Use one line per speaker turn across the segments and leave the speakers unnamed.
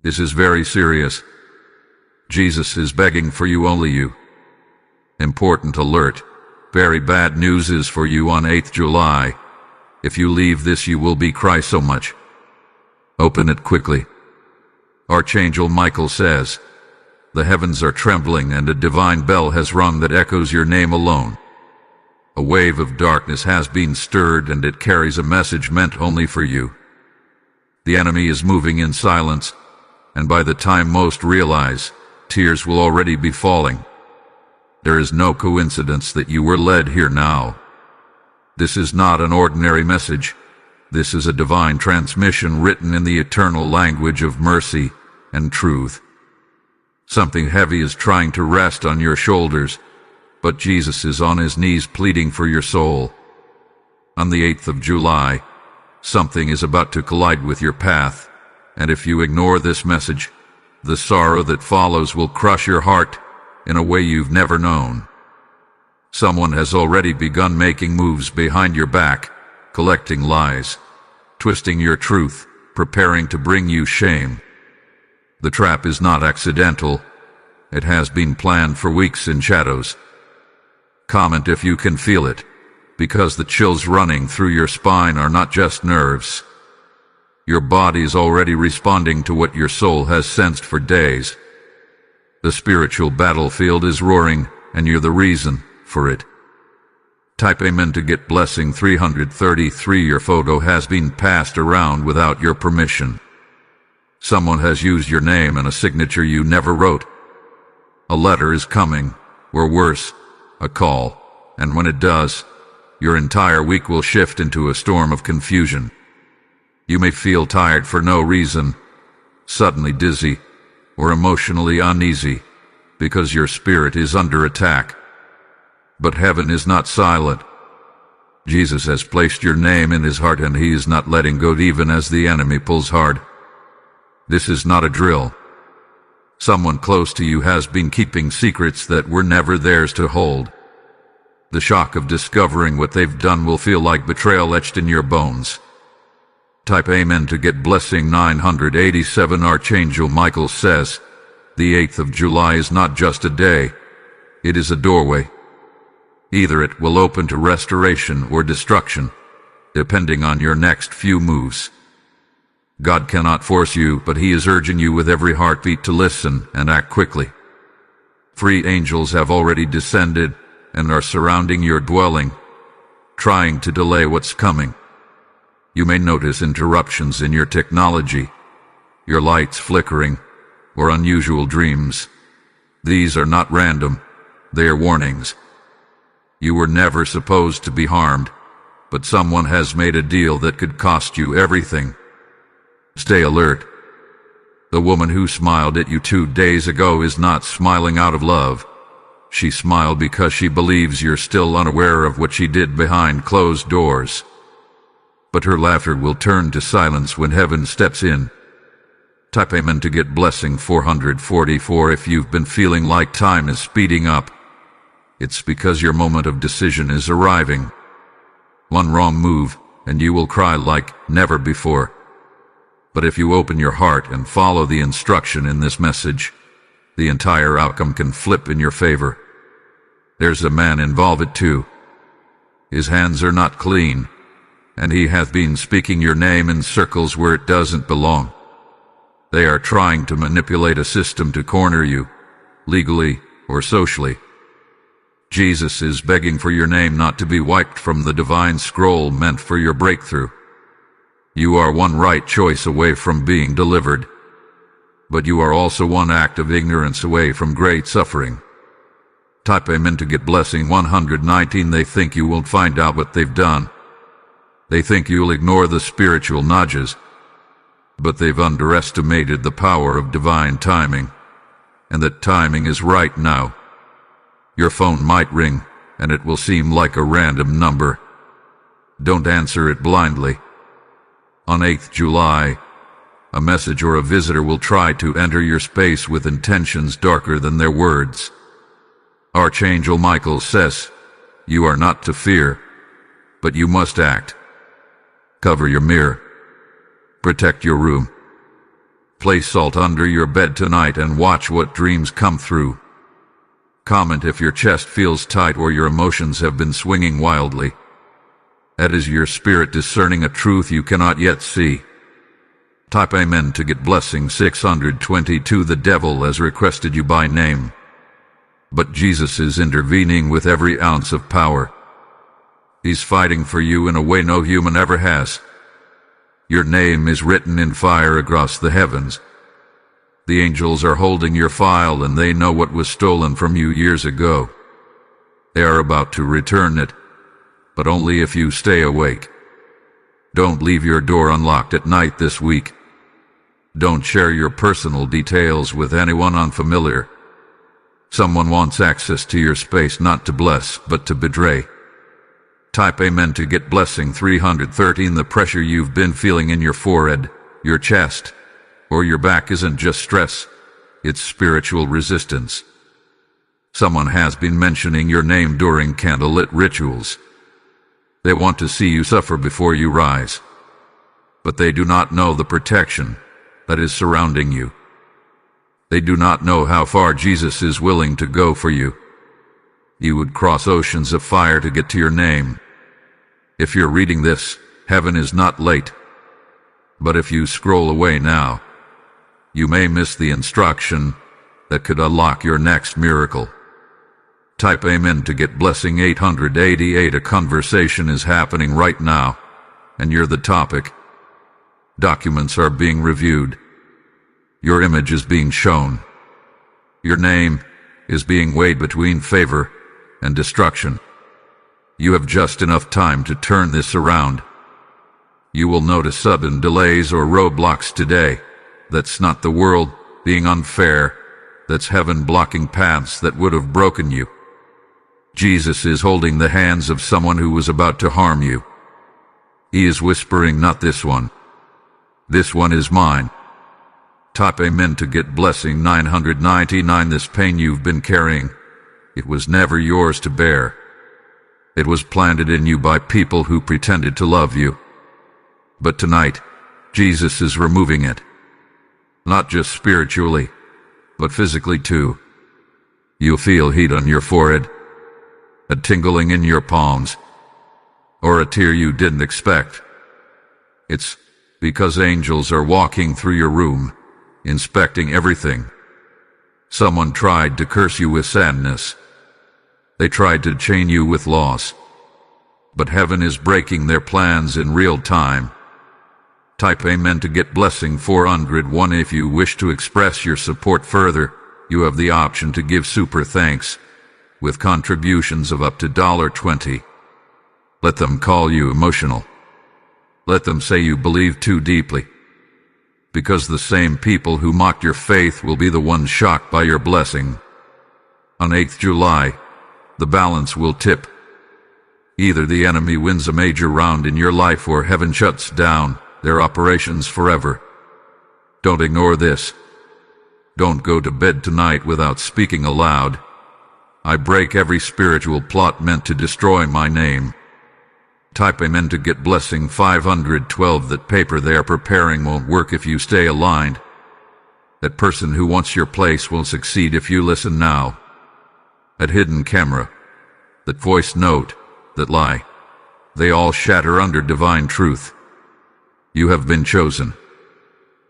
This is very serious. Jesus is begging for you, only you. Important alert. Very bad news is for you on 8th July. If you leave this, you will be cry so much. Open it quickly. Archangel Michael says, the heavens are trembling and a divine bell has rung that echoes your name alone. A wave of darkness has been stirred and it carries a message meant only for you. The enemy is moving in silence, and by the time most realize, tears will already be falling. There is no coincidence that you were led here now. This is not an ordinary message. This is a divine transmission written in the eternal language of mercy and truth. Something heavy is trying to rest on your shoulders, but Jesus is on his knees pleading for your soul. On the 8th of July, something is about to collide with your path, and if you ignore this message, the sorrow that follows will crush your heart in a way you've never known. Someone has already begun making moves behind your back, collecting lies, twisting your truth, preparing to bring you shame. The trap is not accidental. It has been planned for weeks in shadows. Comment if you can feel it, because the chills running through your spine are not just nerves. Your body is already responding to what your soul has sensed for days. The spiritual battlefield is roaring, and you're the reason for it. Type Amen to get blessing 333. Your photo has been passed around without your permission. Someone has used your name and a signature you never wrote. A letter is coming, or worse, a call, and when it does, your entire week will shift into a storm of confusion. You may feel tired for no reason, suddenly dizzy, or emotionally uneasy, because your spirit is under attack. But heaven is not silent. Jesus has placed your name in his heart, and he is not letting go even as the enemy pulls hard. This is not a drill. Someone close to you has been keeping secrets that were never theirs to hold. The shock of discovering what they've done will feel like betrayal etched in your bones. Type Amen to get blessing 987. Archangel Michael says, the 8th of July is not just a day, it is a doorway. Either it will open to restoration or destruction, depending on your next few moves. God cannot force you, but he is urging you with every heartbeat to listen and act quickly. 3 angels have already descended and are surrounding your dwelling, trying to delay what's coming. You may notice interruptions in your technology, your lights flickering, or unusual dreams. These are not random, they are warnings. You were never supposed to be harmed, but someone has made a deal that could cost you everything. Stay alert. The woman who smiled at you 2 days ago is not smiling out of love. She smiled because she believes you're still unaware of what she did behind closed doors. But her laughter will turn to silence when heaven steps in. Type Amen to get blessing 444. If you've been feeling like time is speeding up, it's because your moment of decision is arriving. One wrong move, and you will cry like never before. But if you open your heart and follow the instruction in this message, the entire outcome can flip in your favor. There's a man involved too. His hands are not clean, and he hath been speaking your name in circles where it doesn't belong. They are trying to manipulate a system to corner you, legally or socially. Jesus is begging for your name not to be wiped from the divine scroll meant for your breakthrough. You are one right choice away from being delivered, but you are also one act of ignorance away from great suffering. Type Amen to get blessing 119. They think you won't find out what they've done. They think you'll ignore the spiritual nudges, but they've underestimated the power of divine timing, and that timing is right now. Your phone might ring, and it will seem like a random number. Don't answer it blindly. On 8th July, a message or a visitor will try to enter your space with intentions darker than their words. Archangel Michael says, you are not to fear, but you must act. Cover your mirror. Protect your room. Place salt under your bed tonight and watch what dreams come through. Comment if your chest feels tight or your emotions have been swinging wildly. That is your spirit discerning a truth you cannot yet see. Type Amen to get blessing 622. The devil has requested you by name, but Jesus is intervening with every ounce of power. He's fighting for you in a way no human ever has. Your name is written in fire across the heavens. The angels are holding your file, and they know what was stolen from you years ago. They are about to return it, but only if you stay awake. Don't leave your door unlocked at night this week. Don't share your personal details with anyone unfamiliar. Someone wants access to your space not to bless, but to betray. Type Amen to get blessing 313. The pressure you've been feeling in your forehead, your chest, or your back isn't just stress, it's spiritual resistance. Someone has been mentioning your name during candlelit rituals. They want to see you suffer before you rise, but they do not know the protection that is surrounding you. They do not know how far Jesus is willing to go for you. You would cross oceans of fire to get to your name. If you're reading this, heaven is not late. But if you scroll away now, you may miss the instruction that could unlock your next miracle. Type Amen to get blessing 888. A conversation is happening right now, and you're the topic. Documents are being reviewed. Your image is being shown. Your name is being weighed between favor and destruction. You have just enough time to turn this around. You will notice sudden delays or roadblocks today. That's not the world being unfair. That's heaven blocking paths that would have broken you. Jesus is holding the hands of someone who was about to harm you. He is whispering, not this one. This one is mine. Type Amen to get blessing 999. This pain you've been carrying, it was never yours to bear. It was planted in you by people who pretended to love you. But tonight, Jesus is removing it. Not just spiritually, but physically too. You'll feel heat on your forehead, a tingling in your palms, or a tear you didn't expect. It's because angels are walking through your room, inspecting everything. Someone tried to curse you with sadness. They tried to chain you with loss. But heaven is breaking their plans in real time. Type Amen to get blessing 401. If you wish to express your support further, you have the option to give super thanks with contributions of up to $20. Let them call you emotional. Let them say you believe too deeply. Because the same people who mocked your faith will be the ones shocked by your blessing. On 8th July, the balance will tip. Either the enemy wins a major round in your life or heaven shuts down their operations forever. Don't ignore this. Don't go to bed tonight without speaking aloud. I break every spiritual plot meant to destroy my name. Type Amen to get blessing 512. That paper they are preparing won't work if you stay aligned. That person who wants your place will succeed if you listen now. That hidden camera, that voice note, that lie, they all shatter under divine truth. You have been chosen.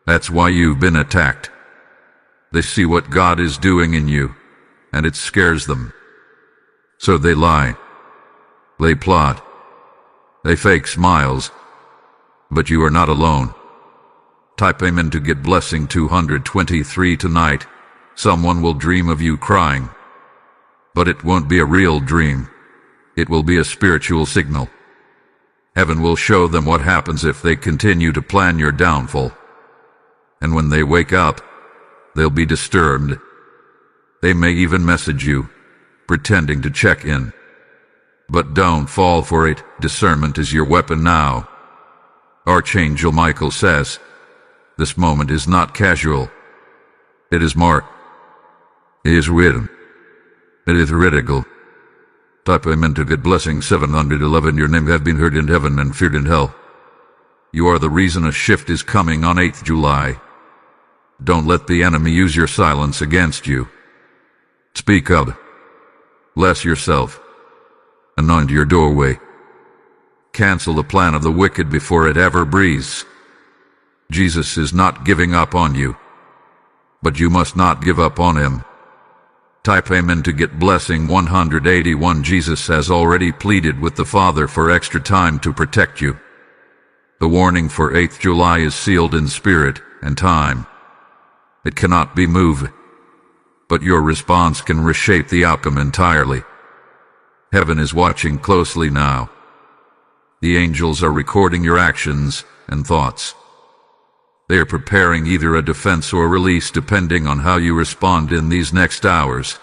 That's why you've been attacked. They see what God is doing in you, and it scares them. So they lie. They plot. They fake smiles. But you are not alone. Type Amen to get blessing 223. Tonight, someone will dream of you crying. But it won't be a real dream. It will be a spiritual signal. Heaven will show them what happens if they continue to plan your downfall. And when they wake up, they'll be disturbed. They may even message you, pretending to check in. But don't fall for it. Discernment is your weapon now. Archangel Michael says, this moment is not casual. It is marked. It is written. It is critical. Type Amen to get blessing 711. Your name have been heard in heaven and feared in hell. You are the reason a shift is coming on 8th July. Don't let the enemy use your silence against you. Speak up. Bless yourself. Anoint your doorway. Cancel the plan of the wicked before it ever breathes. Jesus is not giving up on you, but you must not give up on him. Type Amen to get blessing 181. Jesus has already pleaded with the Father for extra time to protect you. The warning for 8th July is sealed in spirit and time. It cannot be moved, but your response can reshape the outcome entirely. Heaven is watching closely now. The angels are recording your actions and thoughts. They are preparing either a defense or release depending on how you respond in these next hours.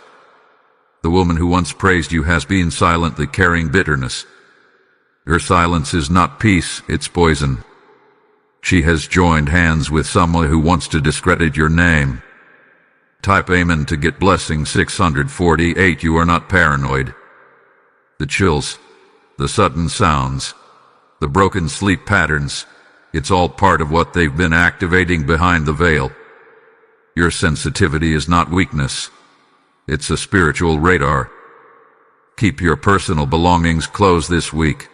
The woman who once praised you has been silently carrying bitterness. Her silence is not peace, it's poison. She has joined hands with someone who wants to discredit your name. Type Amen to get blessing 648. You are not paranoid. The chills, the sudden sounds, the broken sleep patterns, it's all part of what they've been activating behind the veil. Your sensitivity is not weakness. It's a spiritual radar. Keep your personal belongings close this week.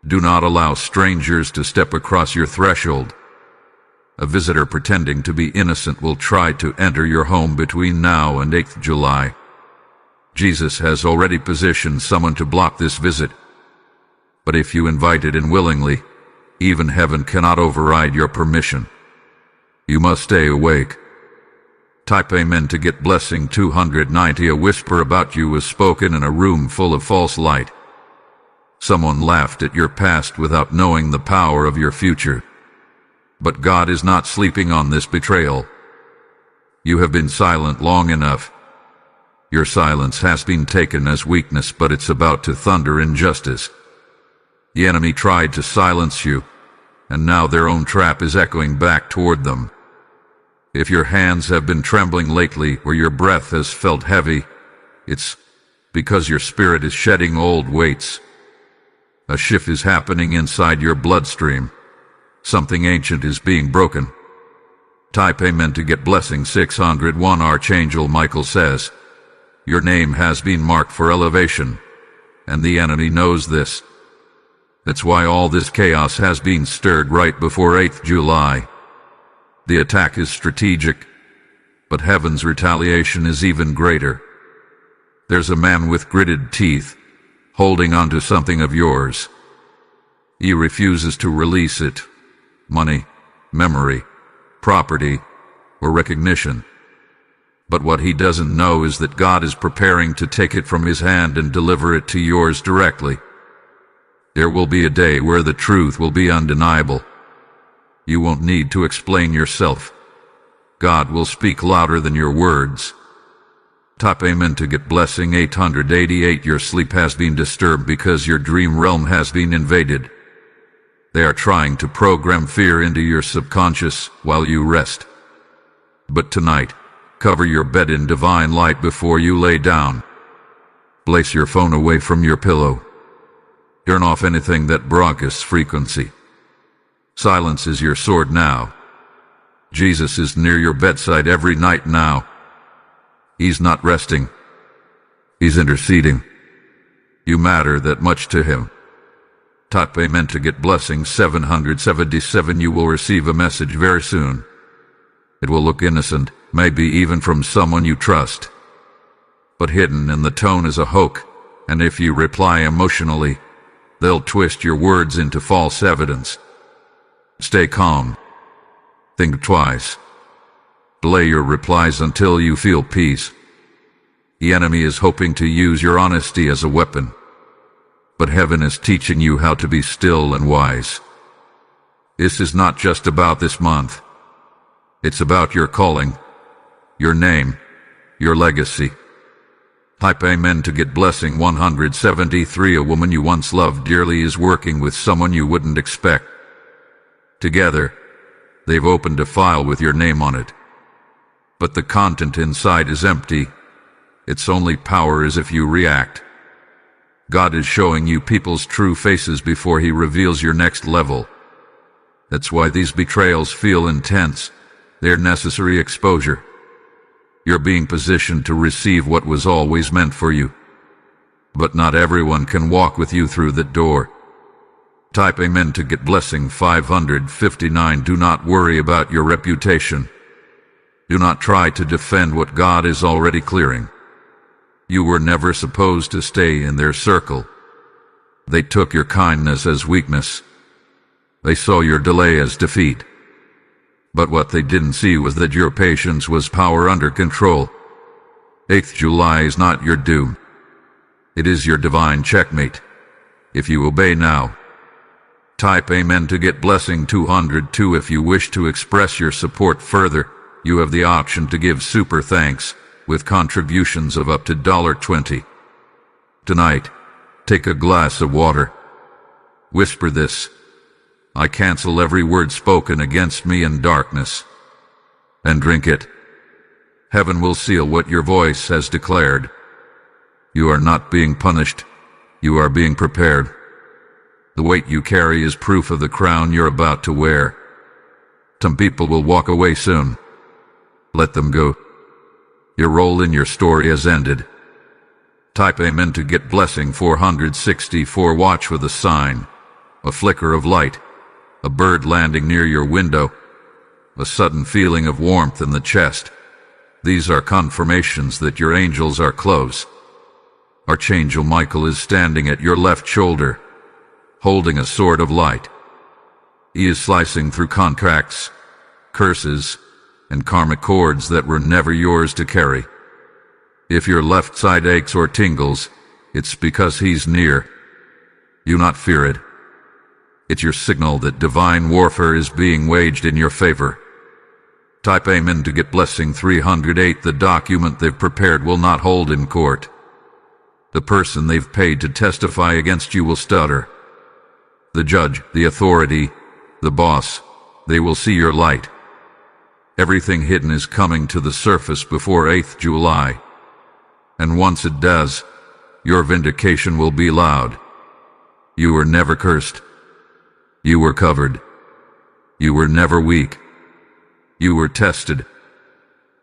Do not allow strangers to step across your threshold. A visitor pretending to be innocent will try to enter your home between now and 8th July. Jesus has already positioned someone to block this visit. But if you invite it in willingly, even heaven cannot override your permission. You must stay awake. Type Amen to get blessing 290. A whisper about you was spoken in a room full of false light. Someone laughed at your past without knowing the power of your future. But God is not sleeping on this betrayal. You have been silent long enough. Your silence has been taken as weakness, but it's about to thunder in justice. The enemy tried to silence you, and now their own trap is echoing back toward them. If your hands have been trembling lately, or your breath has felt heavy, it's because your spirit is shedding old weights. A shift is happening inside your bloodstream. Something ancient is being broken. Type Amen to get blessing 601. Archangel Michael says, your name has been marked for elevation, and the enemy knows this. That's why all this chaos has been stirred right before 8th July. The attack is strategic, but heaven's retaliation is even greater. There's a man with gritted teeth, holding onto something of yours. He refuses to release it. Money, memory, property, or recognition. But what he doesn't know is that God is preparing to take it from his hand and deliver it to yours directly. There will be a day where the truth will be undeniable. You won't need to explain yourself. God will speak louder than your words. Type Amen to get blessing 888. Your sleep has been disturbed because your dream realm has been invaded. They are trying to program fear into your subconscious while you rest. But tonight, cover your bed in divine light before you lay down. Place your phone away from your pillow. Turn off anything that broadcasts frequency. Silence is your sword now. Jesus is near your bedside every night now. He's not resting. He's interceding. You matter that much to him. Type Amen to get blessing 777. You will receive a message very soon. It will look innocent, maybe even from someone you trust. But hidden in the tone is a hook, and if you reply emotionally, they'll twist your words into false evidence. Stay calm. Think twice. Delay your replies until you feel peace. The enemy is hoping to use your honesty as a weapon. But heaven is teaching you how to be still and wise. This is not just about this month. It's about your calling, your name, your legacy. Type Amen to get blessing 173. A woman you once loved dearly is working with someone you wouldn't expect. Together, they've opened a file with your name on it. But the content inside is empty. Its only power is if you react. God is showing you people's true faces before he reveals your next level. That's why these betrayals feel intense. They're necessary exposure. You're being positioned to receive what was always meant for you. But not everyone can walk with you through that door. Type Amen to get blessing 559. Do not worry about your reputation. Do not try to defend what God is already clearing. You were never supposed to stay in their circle. They took your kindness as weakness. They saw your delay as defeat. But what they didn't see was that your patience was power under control. 8th July is not your doom. It is your divine checkmate. If you obey now. Type Amen to get blessing 202. If you wish to express your support further, you have the option to give super thanks with contributions of up to $20. Tonight, take a glass of water. Whisper this: I cancel every word spoken against me in darkness. And drink it. Heaven will seal what your voice has declared. You are not being punished. You are being prepared. The weight you carry is proof of the crown you're about to wear. Some people will walk away soon. Let them go. Your role in your story has ended. Type Amen to get blessing 464. Watch for the sign. A flicker of light. A bird landing near your window. A sudden feeling of warmth in the chest. These are confirmations that your angels are close. Archangel Michael is standing at your left shoulder, holding a sword of light. He is slicing through contracts, curses, and karmic cords that were never yours to carry. If your left side aches or tingles, it's because he's near. Do not fear it. It's your signal that divine warfare is being waged in your favor. Type Amen to get blessing 308. The document they've prepared will not hold in court. The person they've paid to testify against you will stutter. The judge, the authority, the boss, they will see your light. Everything hidden is coming to the surface before 8th July. And once it does, your vindication will be loud. You were never cursed. You were covered. You were never weak. You were tested.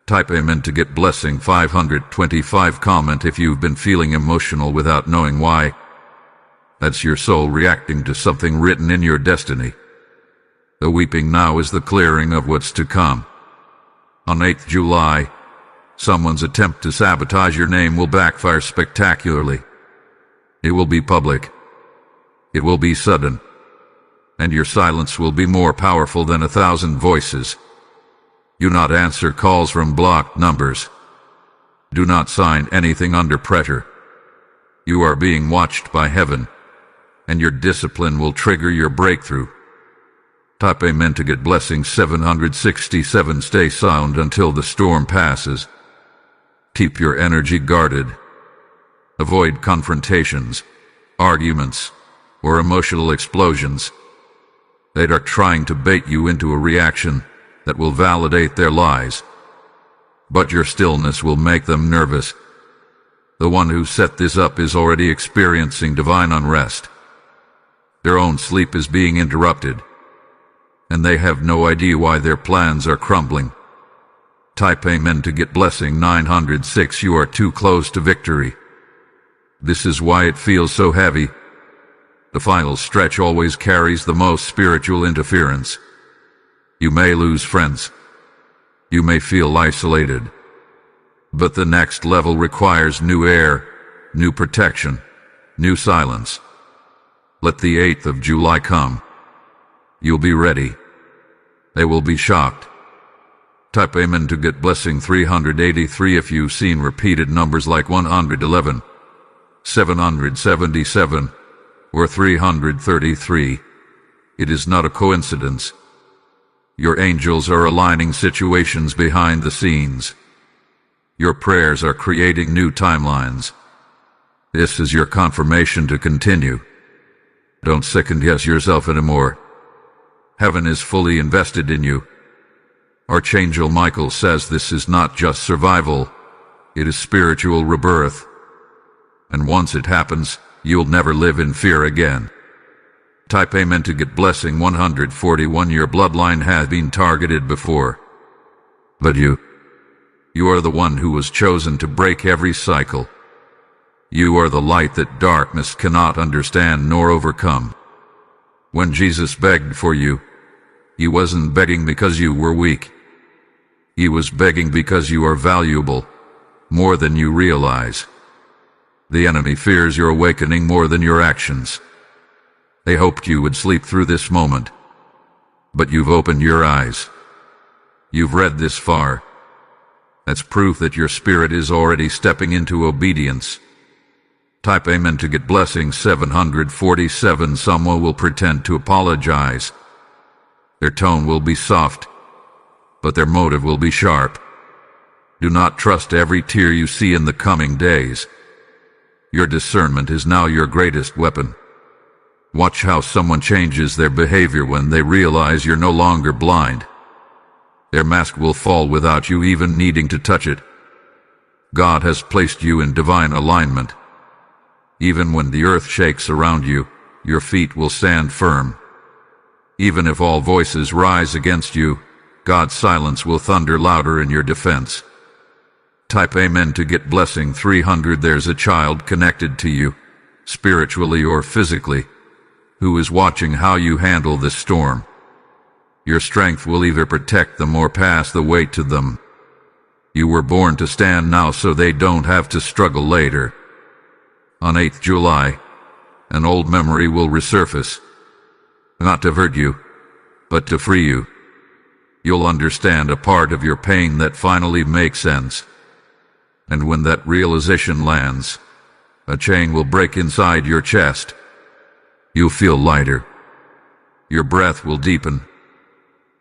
Type Amen to get blessing 525. Comment if you've been feeling emotional without knowing why. That's your soul reacting to something written in your destiny. The weeping now is the clearing of what's to come. On 8th July, someone's attempt to sabotage your name will backfire spectacularly. It will be public. It will be sudden. And your silence will be more powerful than 1,000 voices. Do not answer calls from blocked numbers. Do not sign anything under pressure. You are being watched by heaven, and your discipline will trigger your breakthrough. Type Amen to get blessing 767. Stay silent until the storm passes. Keep your energy guarded. Avoid confrontations, arguments, or emotional explosions. They are trying to bait you into a reaction that will validate their lies. But your stillness will make them nervous. The one who set this up is already experiencing divine unrest. Their own sleep is being interrupted, and they have no idea why their plans are crumbling. Type Amen to get blessing 906. You are too close to victory. This is why it feels so heavy. The final stretch always carries the most spiritual interference. You may lose friends. You may feel isolated. But the next level requires new air, new protection, new silence. Let the 8th of July come. You'll be ready. They will be shocked. Type Amen to get blessing 383. If you've seen repeated numbers like 111, 777, or 333, it is not a coincidence. Your angels are aligning situations behind the scenes. Your prayers are creating new timelines. This is your confirmation to continue. Don't second-guess yourself anymore. Heaven is fully invested in you. Archangel Michael says this is not just survival, it is spiritual rebirth. And once it happens, you'll never live in fear again. Type Amen to get blessing 141. Your bloodline has been targeted before. But you are the one who was chosen to break every cycle. You are the light that darkness cannot understand nor overcome. When Jesus begged for you, he wasn't begging because you were weak. He was begging because you are valuable, more than you realize. The enemy fears your awakening more than your actions. They hoped you would sleep through this moment, but you've opened your eyes. You've read this far. That's proof that your spirit is already stepping into obedience. Type Amen to get blessing 747. Someone will pretend to apologize. Their tone will be soft, but their motive will be sharp. Do not trust every tear you see in the coming days. Your discernment is now your greatest weapon. Watch how someone changes their behavior when they realize you're no longer blind. Their mask will fall without you even needing to touch it. God has placed you in divine alignment. Even when the earth shakes around you, your feet will stand firm. Even if all voices rise against you, God's silence will thunder louder in your defense. Type Amen to get blessing 300. There's a child connected to you, spiritually or physically, who is watching how you handle this storm. Your strength will either protect them or pass the weight to them. You were born to stand now so they don't have to struggle later. On 8th July, an old memory will resurface, not to hurt you, but to free you. You'll understand a part of your pain that finally makes sense. And when that realization lands, a chain will break inside your chest. You'll feel lighter. Your breath will deepen,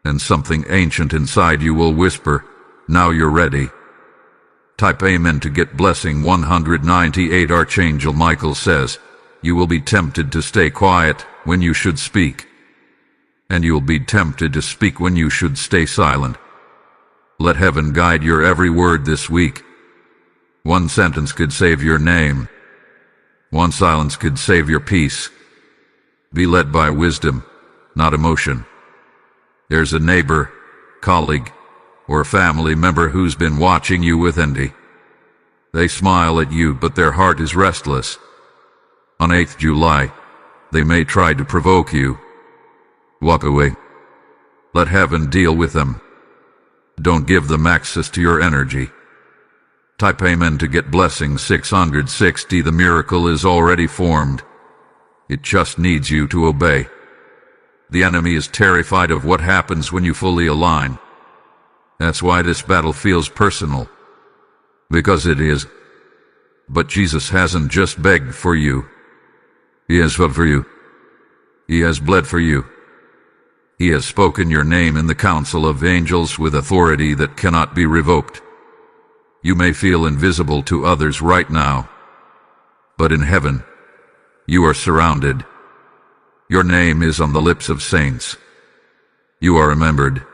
and something ancient inside you will whisper, "Now you're ready." Type Amen to get blessing 198. Archangel Michael says, you will be tempted to stay quiet when you should speak, and you'll be tempted to speak when you should stay silent. Let heaven guide your every word this week. One sentence could save your name. One silence could save your peace. Be led by wisdom, not emotion. There's a neighbor, colleague, or family member who's been watching you with envy. They smile at you, but their heart is restless. On 8th July, they may try to provoke you. Walk away. Let heaven deal with them. Don't give them access to your energy. Type Amen to get blessing 660. The miracle is already formed. It just needs you to obey. The enemy is terrified of what happens when you fully align. That's why this battle feels personal. Because it is. But Jesus hasn't just begged for you. He has fought for you. He has bled for you. He has spoken your name in the council of angels with authority that cannot be revoked. You may feel invisible to others right now, but in heaven, you are surrounded. Your name is on the lips of saints. You are remembered,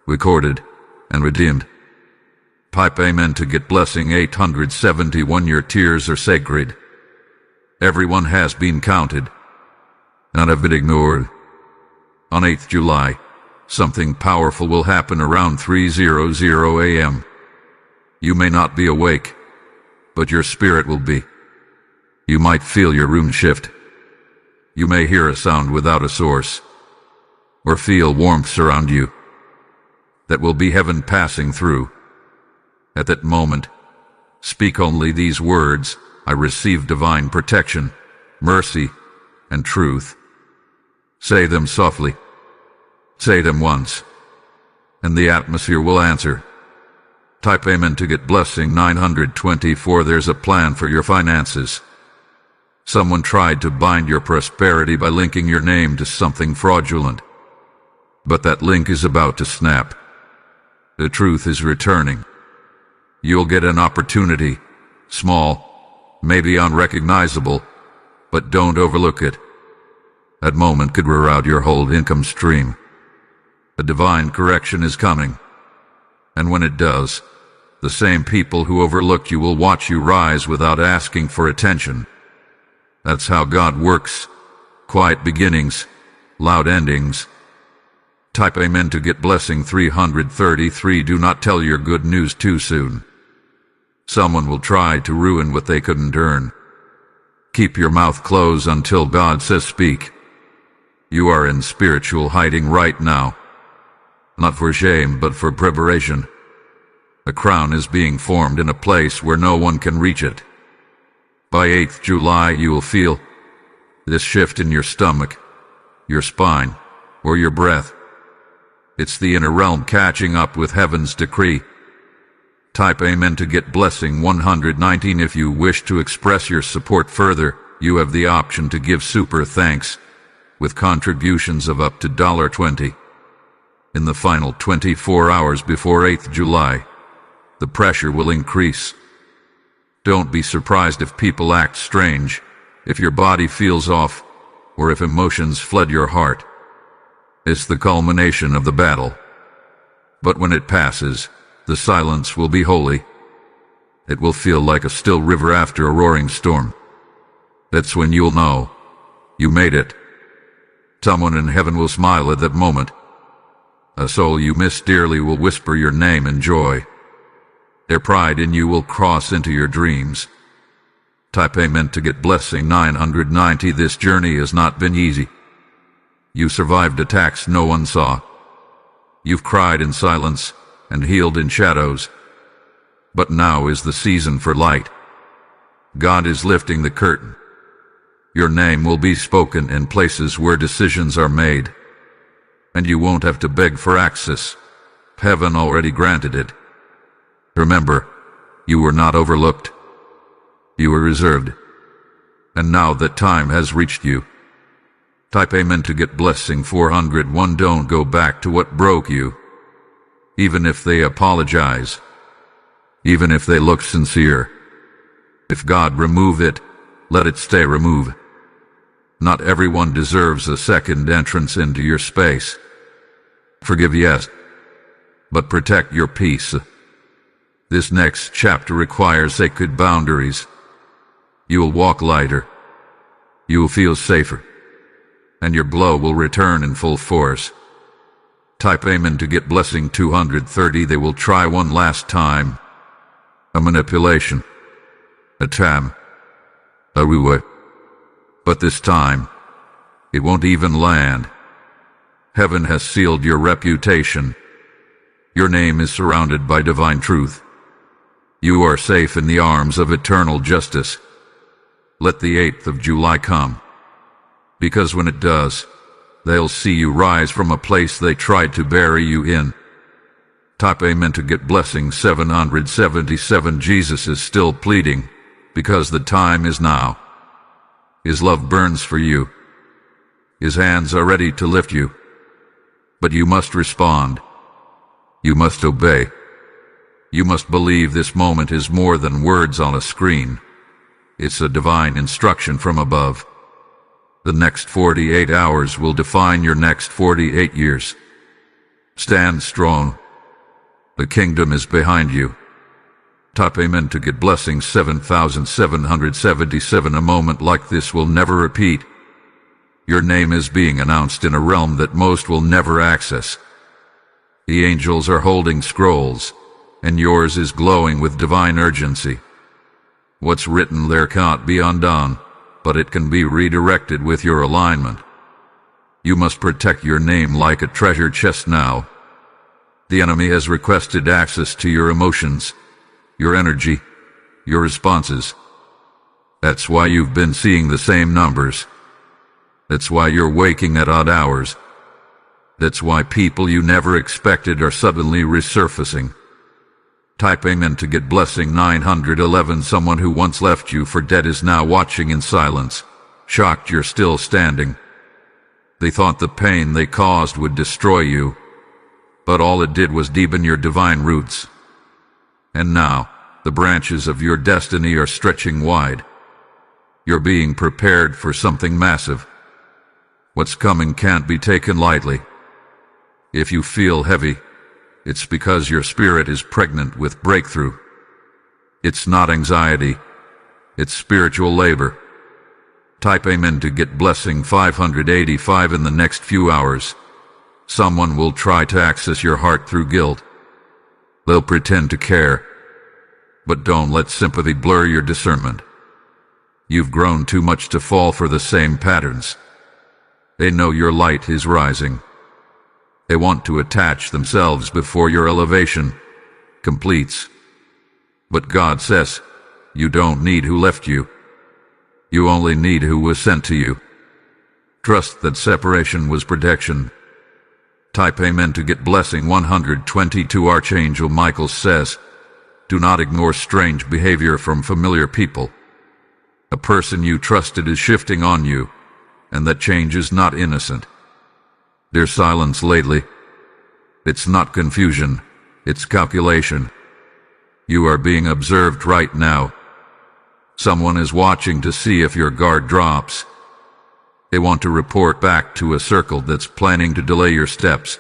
recorded, and redeemed. Type Amen to get blessing 871. Your tears are sacred. Everyone has been counted, none have been ignored. On 8th July, something powerful will happen around 3:00 a.m. You may not be awake, but your spirit will be. You might feel your room shift. You may hear a sound without a source, or feel warmth surround you. That will be heaven passing through. At that moment, speak only these words: I receive divine protection, mercy, and truth. Say them softly. Say them once, and the atmosphere will answer. Type Amen to get blessing 924. There's a plan for your finances. Someone tried to bind your prosperity by linking your name to something fraudulent. But that link is about to snap. The truth is returning. You'll get an opportunity, small, maybe unrecognizable, but don't overlook it. That moment could reroute your whole income stream. A divine correction is coming. And when it does, the same people who overlooked you will watch you rise without asking for attention. That's how God works. Quiet beginnings, loud endings. Type Amen to get blessing 333. Do not tell your good news too soon. Someone will try to ruin what they couldn't earn. Keep your mouth closed until God says speak. You are in spiritual hiding right now. Not for shame, but for preparation. A crown is being formed in a place where no one can reach it. By 8th July, you will feel this shift in your stomach, your spine, or your breath. It's the inner realm catching up with heaven's decree. Type Amen to get blessing 119. If you wish to express your support further, you have the option to give super thanks with contributions of up to $20. In the final 24 hours before 8th July, the pressure will increase. Don't be surprised if people act strange, if your body feels off, or if emotions flood your heart. It's the culmination of the battle. But when it passes, the silence will be holy. It will feel like a still river after a roaring storm. That's when you'll know you made it. Someone in heaven will smile at that moment. A soul you miss dearly will whisper your name in joy. Their pride in you will cross into your dreams. Type Amen to get blessing 990. This journey has not been easy. You survived attacks no one saw. You've cried in silence and healed in shadows. But now is the season for light. God is lifting the curtain. Your name will be spoken in places where decisions are made. And you won't have to beg for access. Heaven already granted it. Remember, you were not overlooked. You were reserved. And now that time has reached you. Type Amen to get blessing 401. Don't go back to what broke you. Even if they apologize. Even if they look sincere. If God remove it, let it stay removed. Not everyone deserves a second entrance into your space. Forgive, yes, but protect your peace. This next chapter requires sacred boundaries. You will walk lighter. You will feel safer. And your blow will return in full force. Type Amen to get blessing 230. They will try one last time. A manipulation. A tam. A ruwa. But this time, it won't even land. Heaven has sealed your reputation. Your name is surrounded by divine truth. You are safe in the arms of eternal justice. Let the 8th of July come. Because when it does, they'll see you rise from a place they tried to bury you in. Type Amen to get blessing 777. Jesus is still pleading, because the time is now. His love burns for you. His hands are ready to lift you. But you must respond. You must obey. You must believe this moment is more than words on a screen. It's a divine instruction from above. The next 48 hours will define your next 48 years. Stand strong. The kingdom is behind you. Type Amen to get blessing 7,777. A moment like this will never repeat. Your name is being announced in a realm that most will never access. The angels are holding scrolls, and yours is glowing with divine urgency. What's written there can't be undone, but it can be redirected with your alignment. You must protect your name like a treasure chest now. The enemy has requested access to your emotions, your energy, your responses. That's why you've been seeing the same numbers. That's why you're waking at odd hours. That's why people you never expected are suddenly resurfacing. Type Amen to get blessing 911. Someone who once left you for dead is now watching in silence, shocked you're still standing. They thought the pain they caused would destroy you, but all it did was deepen your divine roots. And now, the branches of your destiny are stretching wide. You're being prepared for something massive. What's coming can't be taken lightly. If you feel heavy, it's because your spirit is pregnant with breakthrough. It's not anxiety. It's spiritual labor. Type Amen to get blessing 585. In the next few hours, Someone will try to access your heart through guilt. They'll pretend to care, but don't let sympathy blur your discernment. You've grown too much to fall for the same patterns. They know your light is rising. They want to attach themselves before your elevation completes. But God says, you don't need who left you. You only need who was sent to you. Trust that separation was protection. Type Amen to get blessing 122. Archangel Michael says, do not ignore strange behavior from familiar people. A person you trusted is shifting on you, and that change is not innocent. Their silence lately, it's not confusion, it's calculation. You are being observed right now. Someone is watching to see if your guard drops. They want to report back to a circle that's planning to delay your steps.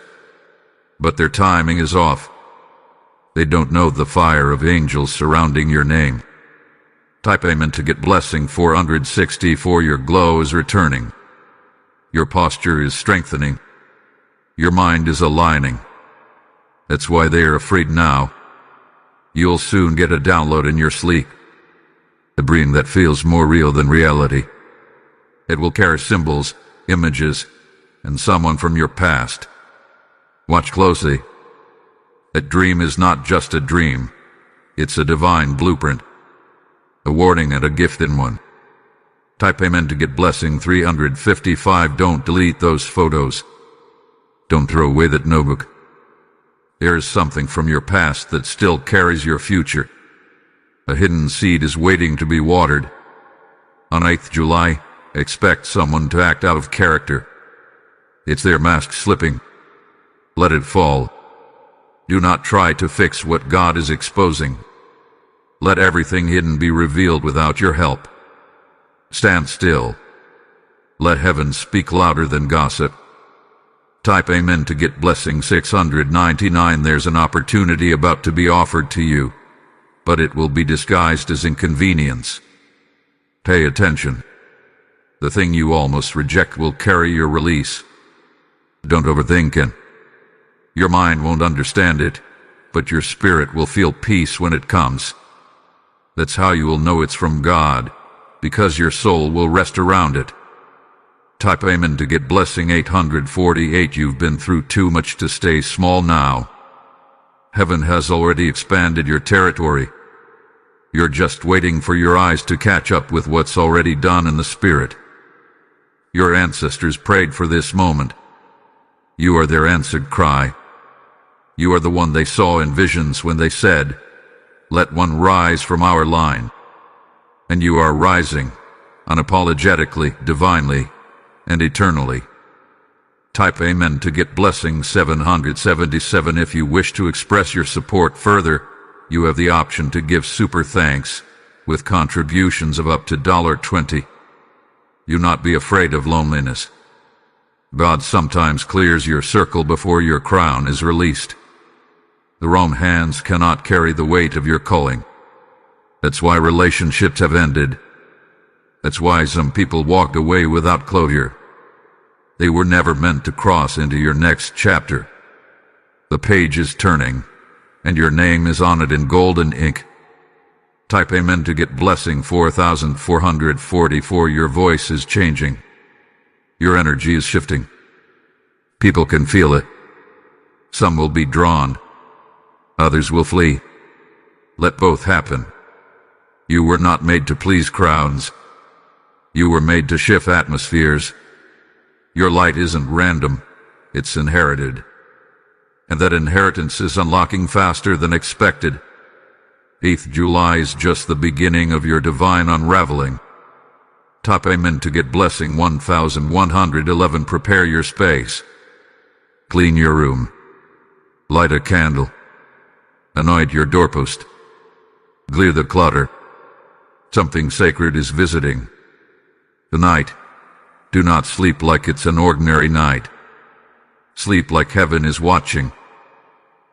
But their timing is off. They don't know the fire of angels surrounding your name. Type Amen to get blessing 464. Your glow is returning. Your posture is strengthening. Your mind is aligning. That's why they are afraid now. You'll soon get a download in your sleep. A dream that feels more real than reality. It will carry symbols, images, and someone from your past. Watch closely. That dream is not just a dream. It's a divine blueprint. A warning and a gift in one. Type Amen to get blessing 355. Don't delete those photos. Don't throw away that notebook. There is something from your past that still carries your future. A hidden seed is waiting to be watered. On 8th July, expect someone to act out of character. It's their mask slipping. Let it fall. Do not try to fix what God is exposing. Let everything hidden be revealed without your help. Stand still. Let heaven speak louder than gossip. Type Amen to get blessing 699. There's an opportunity about to be offered to you, but it will be disguised as inconvenience. Pay attention. The thing you almost reject will carry your release. Don't overthink it. Your mind won't understand it, but your spirit will feel peace when it comes. That's how you will know it's from God, because your soul will rest around it. Type Amen to get blessing 848. You've been through too much to stay small now. Heaven has already expanded your territory. You're just waiting for your eyes to catch up with what's already done in the spirit. Your ancestors prayed for this moment. You are their answered cry. You are the one they saw in visions when they said, "Let one rise from our line." And you are rising, unapologetically, divinely, and eternally. Type Amen to get blessing 777. If you wish to express your support further, you have the option to give super thanks with contributions of up to $20. Do not be afraid of loneliness. God sometimes clears your circle before your crown is released. The wrong hands cannot carry the weight of your calling. That's why relationships have ended. That's why some people walked away without closure. They were never meant to cross into your next chapter. The page is turning, and your name is on it in golden ink. Type Amen to get blessing 4444. Your voice is changing. Your energy is shifting. People can feel it. Some will be drawn. Others will flee. Let both happen. You were not made to please crowds. You were made to shift atmospheres. Your light isn't random, it's inherited. And that inheritance is unlocking faster than expected. 8th July is just the beginning of your divine unraveling. Type Amen to get blessing 1111. Prepare your space. Clean your room. Light a candle. Anoint your doorpost. Clear the clutter. Something sacred is visiting. Tonight, do not sleep like it's an ordinary night. Sleep like heaven is watching.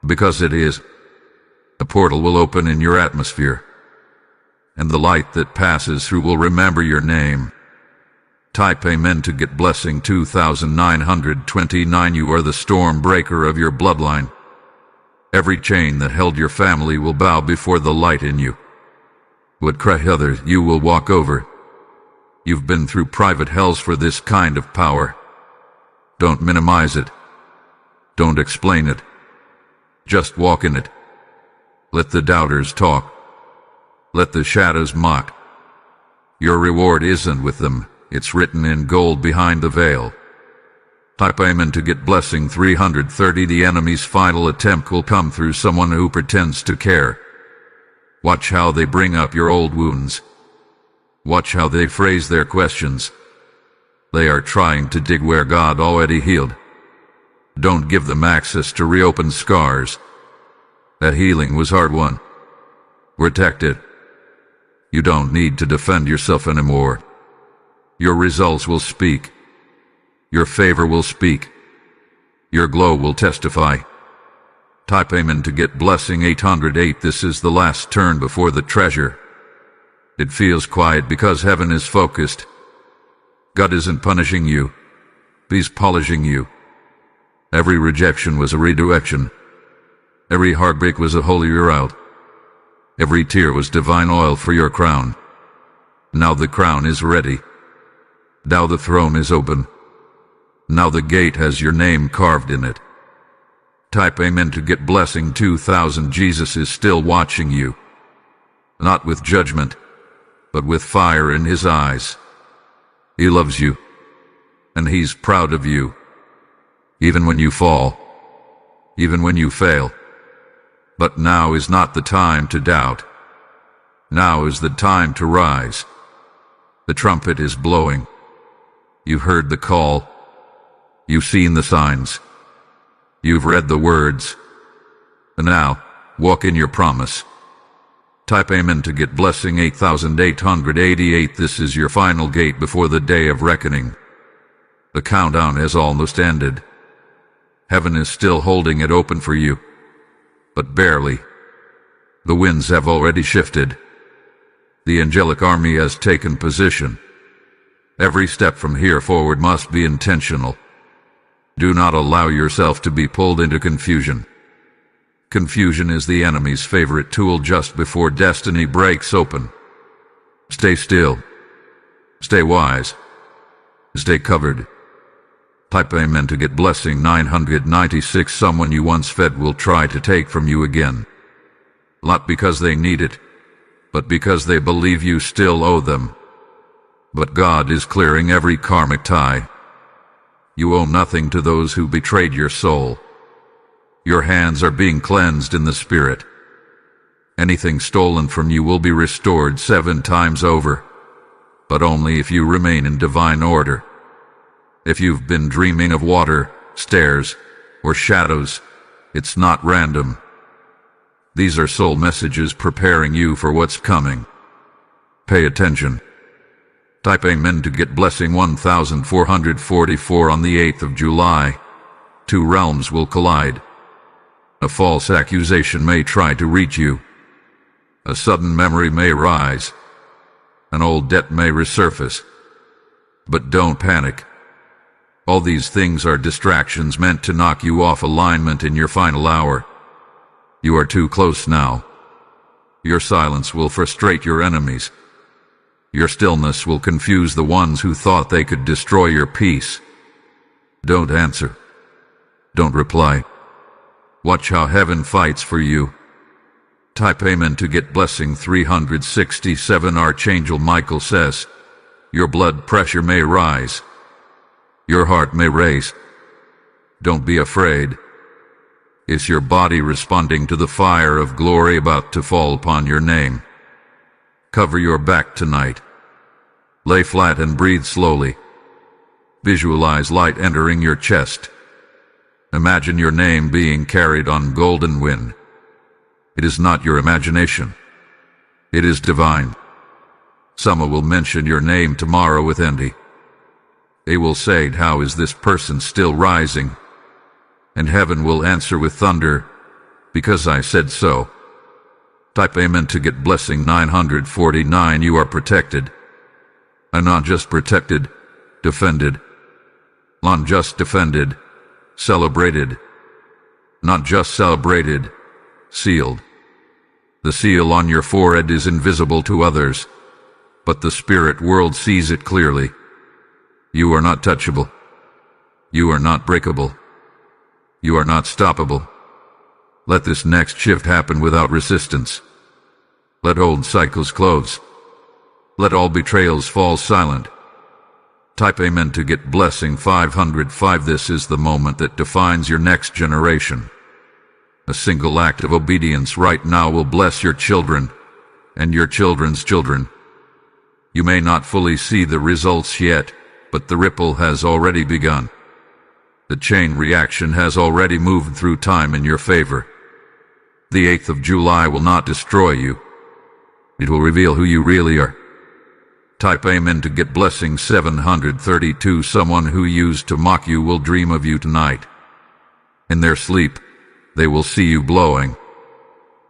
Because it is. A portal will open in your atmosphere, and the light that passes through will remember your name. Type Amen to get blessing 2929. You are the storm breaker of your bloodline. Every chain that held your family will bow before the light in you. What cry others you will walk over. You've been through private hells for this kind of power. Don't minimize it. Don't explain it. Just walk in it. Let the doubters talk. Let the shadows mock. Your reward isn't with them. It's written in gold behind the veil. Type Amen to get blessing 330. The enemy's final attempt will come through someone who pretends to care. Watch how they bring up your old wounds. Watch how they phrase their questions. They are trying to dig where God already healed. Don't give them access to reopen scars. That healing was hard-won. Protect it. You don't need to defend yourself anymore. Your results will speak. Your favor will speak. Your glow will testify. Type Amen to get blessing 808. This is the last turn before the treasure. It feels quiet because heaven is focused. God isn't punishing you. He's polishing you. Every rejection was a redirection. Every heartbreak was a holy route. Every tear was divine oil for your crown. Now the crown is ready. Now the throne is open. Now the gate has your name carved in it. Type Amen to get blessing 2000. Jesus is still watching you. Not with judgment, but with fire in his eyes. He loves you, and he's proud of you. Even when you fall, even when you fail. But now is not the time to doubt. Now is the time to rise. The trumpet is blowing. You've heard the call. You've seen the signs. You've read the words. And now, walk in your promise. Type Amen to get blessing 8888. This is your final gate before the day of reckoning. The countdown has almost ended. Heaven is still holding it open for you, but barely. The winds have already shifted. The angelic army has taken position. Every step from here forward must be intentional. Do not allow yourself to be pulled into confusion. Confusion is the enemy's favorite tool just before destiny breaks open. Stay still. Stay wise. Stay covered. Type Amen to get blessing 996. Someone you once fed will try to take from you again. Not because they need it, but because they believe you still owe them. But God is clearing every karmic tie. You owe nothing to those who betrayed your soul. Your hands are being cleansed in the Spirit. Anything stolen from you will be restored 7 times over, but only if you remain in divine order. If you've been dreaming of water, stairs, or shadows, it's not random. These are soul messages preparing you for what's coming. Pay attention. Type Amen to get blessing 1444. On the 8th of July, 2 realms will collide. A false accusation may try to reach you. A sudden memory may rise. An old debt may resurface. But don't panic. All these things are distractions meant to knock you off alignment in your final hour. You are too close now. Your silence will frustrate your enemies. Your stillness will confuse the ones who thought they could destroy your peace. Don't answer. Don't reply. Watch how heaven fights for you. Type Amen to get blessing 367. Archangel Michael says, your blood pressure may rise. Your heart may race. Don't be afraid. It's your body responding to the fire of glory about to fall upon your name. Cover your back tonight. Lay flat and breathe slowly. Visualize light entering your chest. Imagine your name being carried on golden wind. It is not your imagination. It is divine. Someone will mention your name tomorrow with envy. They will say, how is this person still rising? And heaven will answer with thunder, because I said so. Type Amen to get blessing 949. You are protected. And not just protected, defended. Not just defended, celebrated. Not just celebrated, sealed. The seal on your forehead is invisible to others, but the spirit world sees it clearly. You are not touchable. You are not breakable. You are not stoppable. Let this next shift happen without resistance. Let old cycles close. Let all betrayals fall silent. Type Amen to get blessing 505. This is the moment that defines your next generation. A single act of obedience right now will bless your children and your children's children. You may not fully see the results yet, but the ripple has already begun. The chain reaction has already moved through time in your favor. The 8th of July will not destroy you. It will reveal who you really are. Type Amen to get blessing 732. Someone who used to mock you will dream of you tonight. In their sleep, they will see you blowing.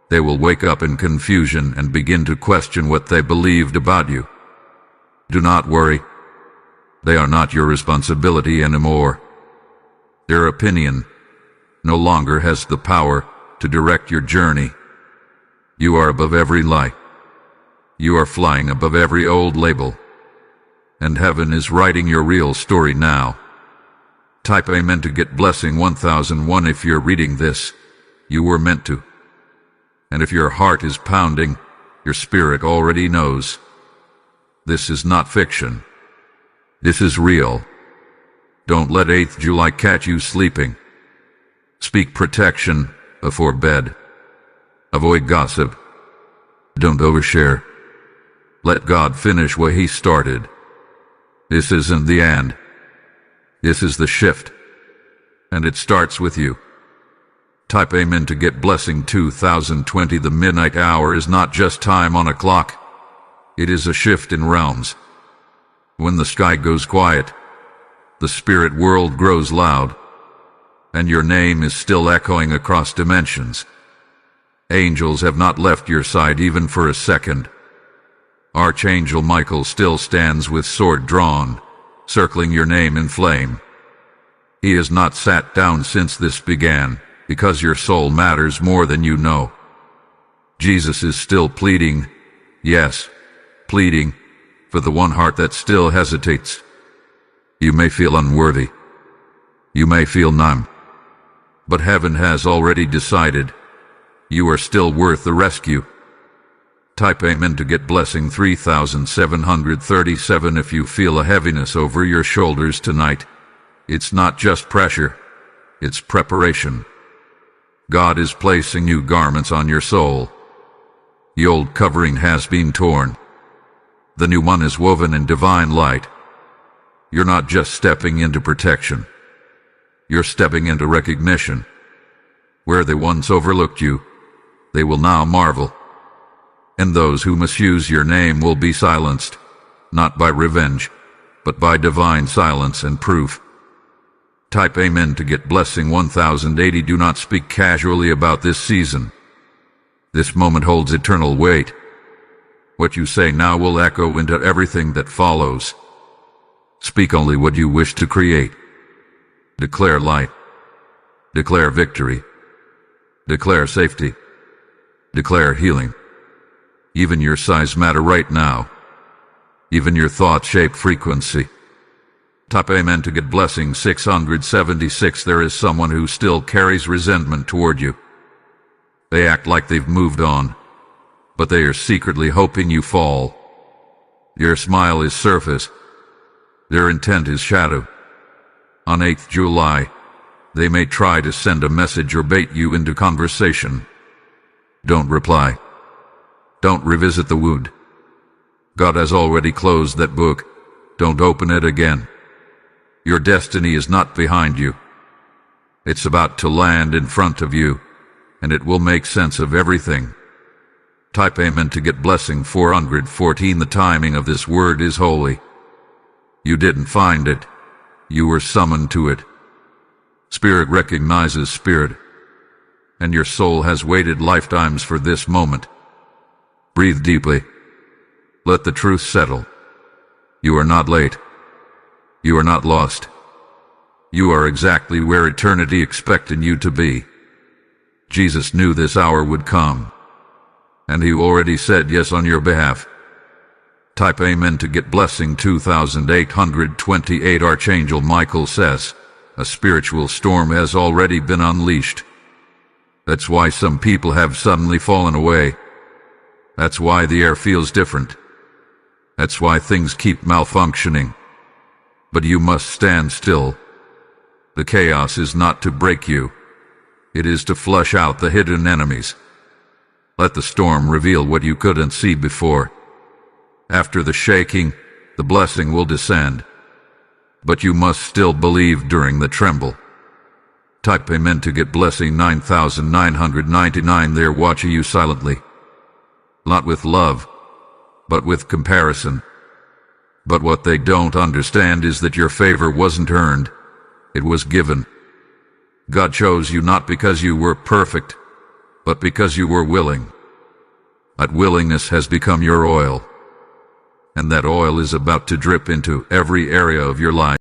They will wake up in confusion and begin to question what they believed about you. Do not worry. They are not your responsibility anymore. Their opinion no longer has the power to direct your journey. You are above every lie. You are flying above every old label. And heaven is writing your real story now. Type Amen to get blessing 1001. If you're reading this, you were meant to. And if your heart is pounding, your spirit already knows. This is not fiction. This is real. Don't let 8th July catch you sleeping. Speak protection before bed. Avoid gossip. Don't overshare. Let God finish what He started. This isn't the end. This is the shift. And it starts with you. Type Amen to get blessing 2020. The midnight hour is not just time on a clock. It is a shift in realms. When the sky goes quiet, the spirit world grows loud, and your name is still echoing across dimensions. Angels have not left your side even for a second. Archangel Michael still stands with sword drawn, circling your name in flame. He has not sat down since this began, because your soul matters more than you know. Jesus is still pleading, yes, pleading, for the one heart that still hesitates. You may feel unworthy. You may feel numb. But heaven has already decided you are still worth the rescue. Type Amen to get blessing 3737. If you feel a heaviness over your shoulders tonight, it's not just pressure, it's preparation. God is placing new garments on your soul. The old covering has been torn. The new one is woven in divine light. You're not just stepping into protection. You're stepping into recognition. Where they once overlooked you, they will now marvel. And those who misuse your name will be silenced, not by revenge, but by divine silence and proof. Type Amen to get blessing 1080. Do not speak casually about this season. This moment holds eternal weight. What you say now will echo into everything that follows. Speak only what you wish to create. Declare light. Declare victory. Declare safety. Declare healing. Even your sighs matter right now. Even your thoughts shape frequency. Type Amen to get blessing 676. There is someone who still carries resentment toward you. They act like they've moved on, but they are secretly hoping you fall. Your smile is surface. Their intent is shadow. On 8th July, they may try to send a message or bait you into conversation. Don't reply. Don't revisit the wound. God has already closed that book. Don't open it again. Your destiny is not behind you. It's about to land in front of you, and it will make sense of everything. Type Amen to get blessing 414. The timing of this word is holy. You didn't find it. You were summoned to it. Spirit recognizes spirit, and your soul has waited lifetimes for this moment. Breathe deeply. Let the truth settle. You are not late. You are not lost. You are exactly where eternity expected you to be. Jesus knew this hour would come, and he already said yes on your behalf. Type Amen to get blessing 2828. Archangel Michael says, a spiritual storm has already been unleashed. That's why some people have suddenly fallen away. That's why the air feels different. That's why things keep malfunctioning. But you must stand still. The chaos is not to break you. It is to flush out the hidden enemies. Let the storm reveal what you couldn't see before. After the shaking, the blessing will descend. But you must still believe during the tremble. Type Amen to get blessing 9999. They're watching you silently. Not with love, but with comparison. But what they don't understand is that your favor wasn't earned. It was given. God chose you not because you were perfect, but because you were willing. That willingness has become your oil, and that oil is about to drip into every area of your life.